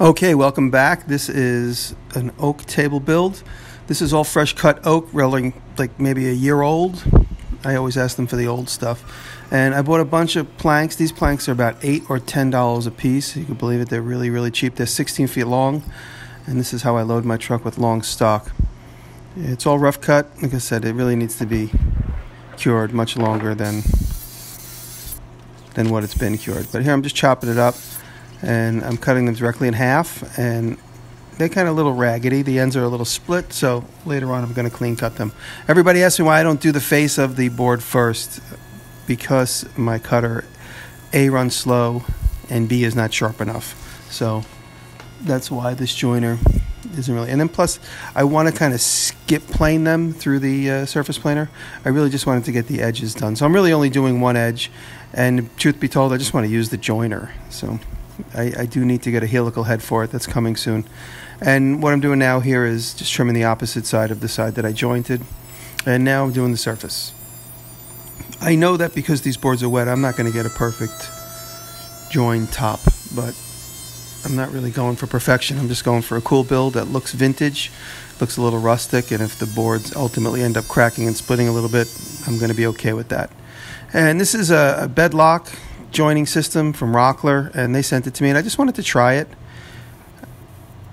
Okay, welcome back. This is an oak table build. This is all fresh cut oak, really like maybe a year old. I always ask them for the old stuff. And I bought a bunch of planks. These planks are about $8 or $10 a piece. You can believe it, they're really, really cheap. They're 16 feet long. And this is how I load my truck with long stock. It's all rough cut. Like I said, it really needs to be cured much longer than what it's been cured. But here I'm just chopping it up. And I'm cutting them directly in half, and they're kind of a little raggedy. The ends are a little split, so later on I'm going to clean cut them. Everybody asks me why I don't do the face of the board first, because my cutter A runs slow and B is not sharp enough. So that's why this joiner isn't really. And then plus I want to kind of skip plane them through the surface planer. I really just wanted to get the edges done. So I'm really only doing one edge, and truth be told, I just want to use the joiner. So I do need to get a helical head for it. That's coming soon. And what I'm doing now here is just trimming the opposite side of the side that I jointed. And now I'm doing the surface. I know that because these boards are wet, I'm not going to get a perfect join top, but I'm not really going for perfection. I'm just going for a cool build that looks vintage, looks a little rustic, and if the boards ultimately end up cracking and splitting a little bit, I'm going to be okay with that. And this is a bed lock joining system from Rockler, and they sent it to me, and I just wanted to try it.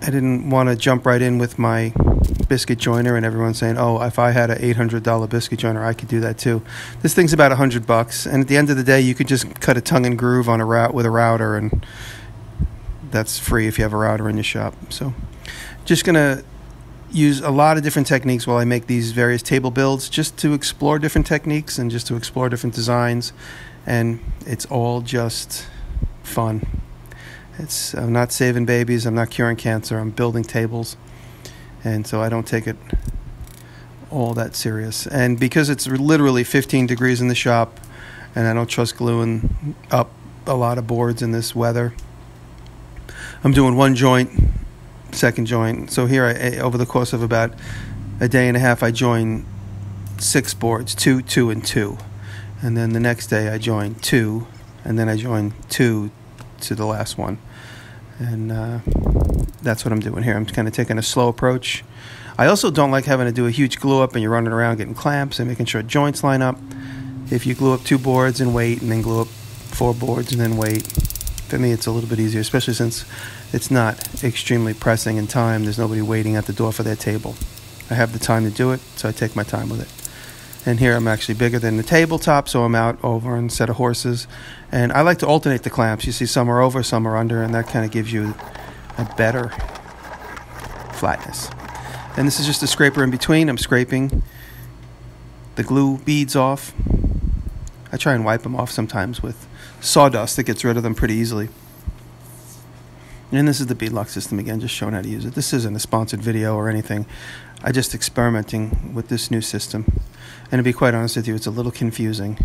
I didn't want to jump right in with my biscuit joiner and everyone saying, oh, if I had an $800 biscuit joiner, I could do that too. This thing's about $100, and at the end of the day, you could just cut a tongue and groove on a route with a router, and that's free if you have a router in your shop. So just gonna use a lot of different techniques while I make these various table builds, just to explore different techniques and just to explore different designs. And it's all just fun. I'm not saving babies, I'm not curing cancer, I'm building tables. And so I don't take it all that serious. And because it's literally 15 degrees in the shop, and I don't trust gluing up a lot of boards in this weather, I'm doing one joint, second joint. So here, over the course of about a day and a half, I join 6 boards, 2, 2, and 2. And then the next day I join 2, and then I join 2 to the last one. And that's what I'm doing here. I'm kind of taking a slow approach. I also don't like having to do a huge glue up and you're running around getting clamps and making sure joints line up. If you glue up 2 boards and wait, and then glue up 4 boards and then wait, for me it's a little bit easier, especially since it's not extremely pressing in time. There's nobody waiting at the door for their table. I have the time to do it, so I take my time with it. And here I'm actually bigger than the tabletop, so I'm out over a set of horses. And I like to alternate the clamps. You see, some are over, some are under, and that kind of gives you a better flatness. And this is just a scraper in between. I'm scraping the glue beads off. I try and wipe them off sometimes with sawdust. That gets rid of them pretty easily. And this is the bead lock system again, just showing how to use it. This isn't a sponsored video or anything. I'm just experimenting with this new system. And to be quite honest with you, it's a little confusing.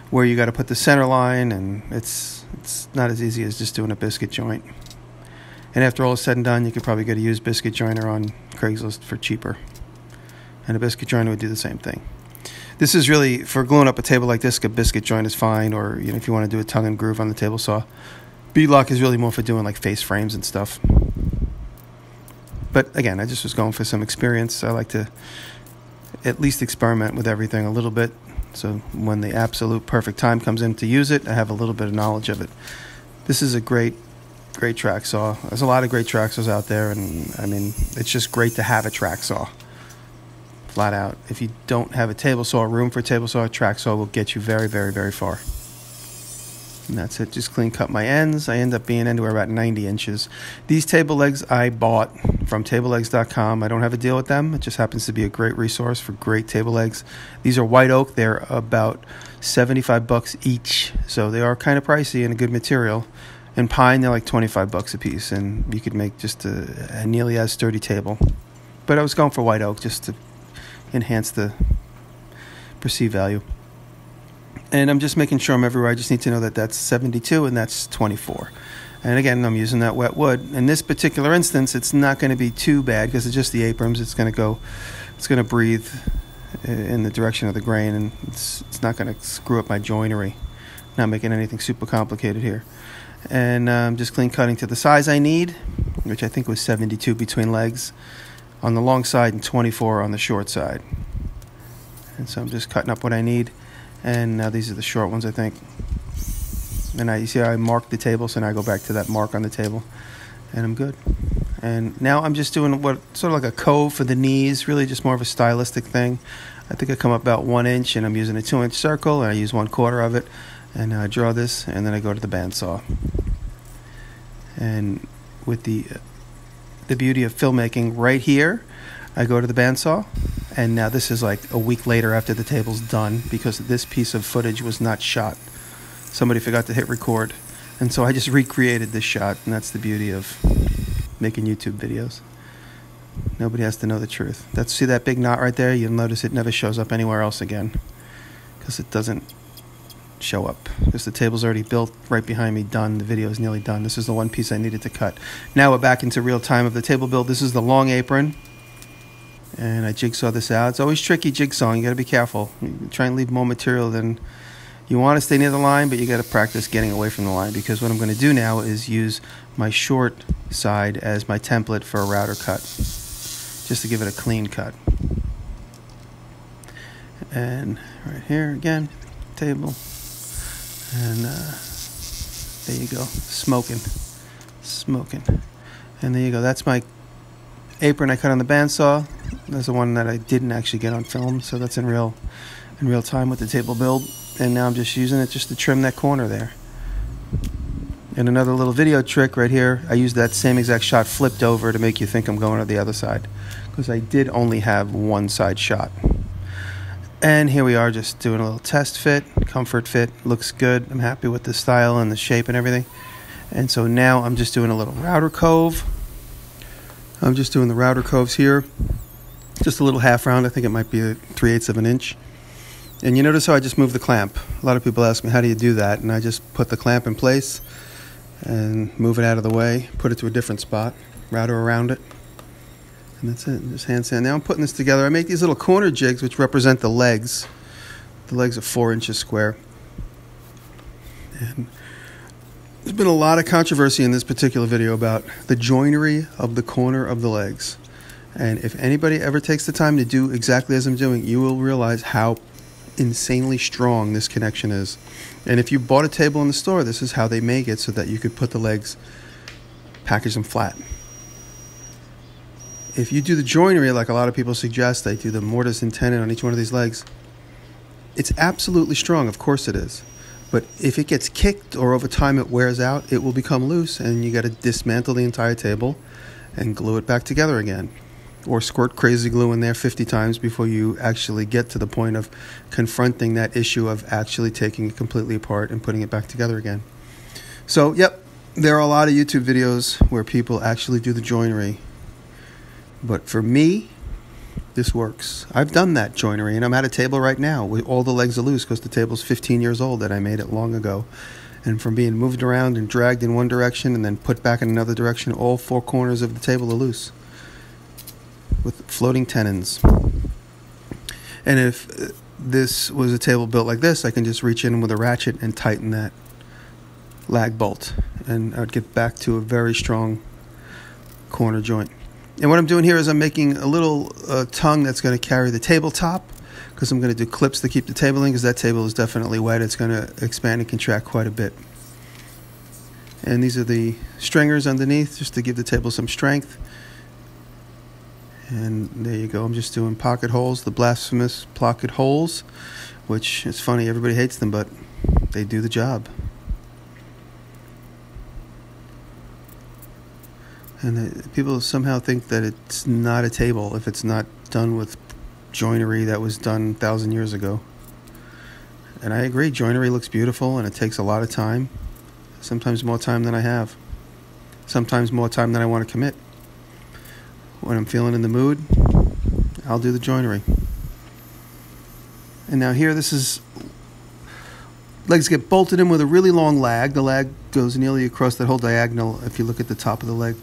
Where you got to put the center line, and it's not as easy as just doing a biscuit joint. And after all is said and done, you could probably get a used biscuit joiner on Craigslist for cheaper. And a biscuit joiner would do the same thing. This is really, for gluing up a table like this, a biscuit joint is fine, or if you want to do a tongue and groove on the table saw. Bead lock is really more for doing like face frames and stuff. But again, I just was going for some experience. I like to at least experiment with everything a little bit, so when the absolute perfect time comes in to use it, I have a little bit of knowledge of it. This is a great track saw. There's a lot of great track saws out there, and I mean, it's just great to have a track saw. Flat out. If you don't have a table saw, room for a table saw, a track saw will get you very, very, very far. And that's it. Just clean cut my ends. I end up being anywhere about 90 inches. These table legs I bought from tablelegs.com. I don't have a deal with them. It just happens to be a great resource for great table legs. These are white oak. They're about $75 each. So they are kind of pricey and a good material. And pine, they're like $25 a piece. And you could make just a nearly as sturdy table. But I was going for white oak just to enhance the perceived value. And I'm just making sure I'm everywhere. I just need to know that that's 72 and that's 24. And again, I'm using that wet wood. In this particular instance, it's not going to be too bad because it's just the aprons. It's going to breathe in the direction of the grain, and it's not going to screw up my joinery. Not making anything super complicated here. And just clean cutting to the size I need, which I think was 72 between legs on the long side and 24 on the short side. And so I'm just cutting up what I need. And now these are the short ones, I think. And you see how I marked the table, so now I go back to that mark on the table, and I'm good. And now I'm just doing what sort of like a cove for the knees, really just more of a stylistic thing. I think I come up about 1 inch, and I'm using a 2-inch circle, and I use 1/4 of it, and I draw this, and then I go to the bandsaw. And with the beauty of filmmaking right here, I go to the bandsaw, and now this is like a week later after the table's done, because this piece of footage was not shot. Somebody forgot to hit record, and so I just recreated this shot, and that's the beauty of making YouTube videos. Nobody has to know the truth. See that big knot right there? You'll notice it never shows up anywhere else again, because it doesn't show up, because the table's already built right behind me, done. The video is nearly done. This is the one piece I needed to cut. Now we're back into real time of the table build. This is the long apron, and I jigsaw this out. It's always tricky jigsawing. You got to be careful. You try and leave more material than you want to stay near the line, but you got to practice getting away from the line, because what I'm going to do now is use my short side as my template for a router cut, just to give it a clean cut. And right here again, table, and there you go, smoking, and there you go. That's my apron I cut on the bandsaw. That's the one that I didn't actually get on film, so that's in real time with the table build. And now I'm just using it just to trim that corner there. And another little video trick right here, I used that same exact shot flipped over to make you think I'm going to the other side, because I did only have one side shot. And here we are, just doing a little test fit, comfort fit. Looks good. I'm happy with the style and the shape and everything. And so now I'm just doing a little router cove. I'm just doing the router coves here, just a little half round. I think it might be 3/8 of an inch. And you notice how I just moved the clamp. A lot of people ask me, how do you do that? And I just put the clamp in place and move it out of the way, put it to a different spot, router around it, and that's it. Just hand sand. Now I'm putting this together. I make these little corner jigs which represent the legs. The legs are 4 inches square. And there's been a lot of controversy in this particular video about the joinery of the corner of the legs. And if anybody ever takes the time to do exactly as I'm doing, you will realize how insanely strong this connection is. And if you bought a table in the store, this is how they make it, so that you could put the legs, package them flat. If you do the joinery like a lot of people suggest, they do the mortise and tenon on each one of these legs, it's absolutely strong, of course it is. But if it gets kicked or over time it wears out, it will become loose, and you got to dismantle the entire table and glue it back together again. Or squirt crazy glue in there 50 times before you actually get to the point of confronting that issue of actually taking it completely apart and putting it back together again. So, yep, there are a lot of YouTube videos where people actually do the joinery. But for me, this works. I've done that joinery, and I'm at a table right now with all the legs are loose, because the table's 15 years old that I made it long ago. And from being moved around and dragged in one direction and then put back in another direction, all 4 corners of the table are loose with floating tenons. And if this was a table built like this, I can just reach in with a ratchet and tighten that lag bolt, and I would get back to a very strong corner joint. And what I'm doing here is I'm making a little tongue that's going to carry the tabletop, because I'm going to do clips to keep the table in, because that table is definitely wet. It's going to expand and contract quite a bit. And these are the stringers underneath, just to give the table some strength. And there you go. I'm just doing pocket holes, the blasphemous pocket holes, which is funny. Everybody hates them, but they do the job. And people somehow think that it's not a table if it's not done with joinery that was done 1,000 years ago. And I agree, joinery looks beautiful, and it takes a lot of time. Sometimes more time than I have. Sometimes more time than I want to commit. When I'm feeling in the mood, I'll do the joinery. And now here, this is, legs get bolted in with a really long lag. The lag goes nearly across that whole diagonal if you look at the top of the leg.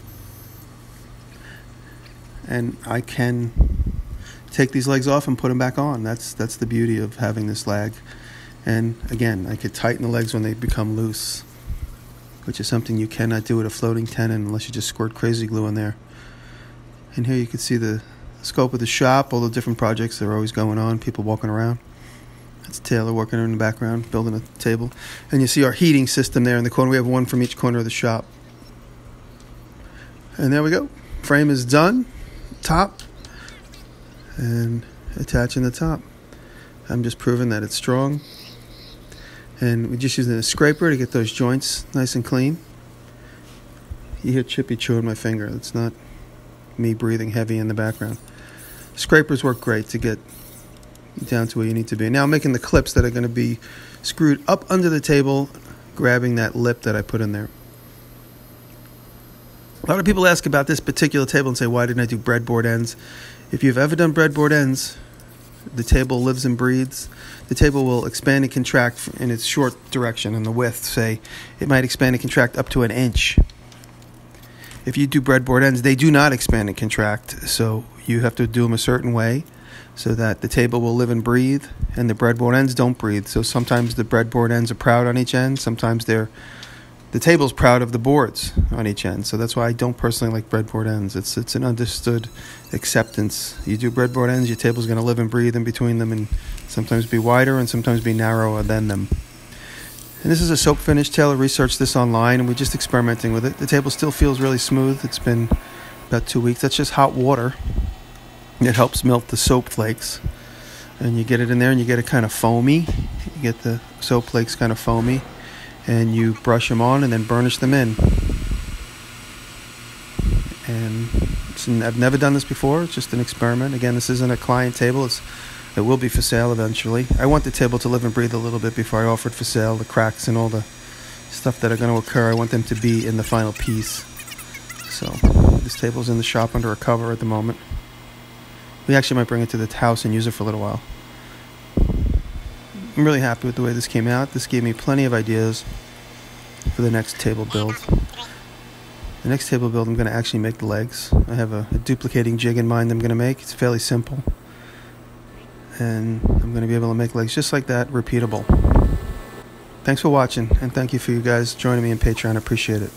And I can take these legs off and put them back on. That's the beauty of having this lag. And again, I could tighten the legs when they become loose. which is something you cannot do with a floating tenon unless you just squirt crazy glue in there. And here you can see the scope of the shop, all the different projects that are always going on, people walking around. That's Taylor working in the background, building a table. And you see our heating system there in the corner. We have one from each corner of the shop. And there we go. Frame is done. Top. And attaching the top. I'm just proving that it's strong. And we're just using a scraper to get those joints nice and clean. You hear Chippy chewing my finger. It's not me breathing heavy in the background. Scrapers work great to get down to where you need to be. Now I'm making the clips that are going to be screwed up under the table, grabbing that lip that I put in there. A lot of people ask about this particular table and say, why didn't I do breadboard ends? If you've ever done breadboard ends, the table lives and breathes. The table will expand and contract in its short direction, in the width, say. It might expand and contract up to an inch. If you do breadboard ends, they do not expand and contract, so you have to do them a certain way so that the table will live and breathe, and the breadboard ends don't breathe. So sometimes the breadboard ends are proud on each end, sometimes the table's proud of the boards on each end. So that's why I don't personally like breadboard ends. It's an understood acceptance. You do breadboard ends, your table's going to live and breathe in between them and sometimes be wider and sometimes be narrower than them. And this is a soap finish. Taylor researched this online and we're just experimenting with it. The table still feels really smooth. It's been about 2 weeks. That's just hot water. It helps melt the soap flakes. And you get it in there and you get it kind of foamy. You get the soap flakes kind of foamy. And you brush them on and then burnish them in. And I've never done this before. It's just an experiment. Again, this isn't a client table. It will be for sale eventually. I want the table to live and breathe a little bit before I offer it for sale. The cracks and all the stuff that are going to occur, I want them to be in the final piece. So this table's in the shop under a cover at the moment. We actually might bring it to the house and use it for a little while. I'm really happy with the way this came out. This gave me plenty of ideas for the next table build. The next table build, I'm going to actually make the legs. I have a duplicating jig in mind I'm going to make. It's fairly simple. And I'm going to be able to make legs just like that, repeatable. Thanks for watching, and thank you for you guys joining me on Patreon. I appreciate it.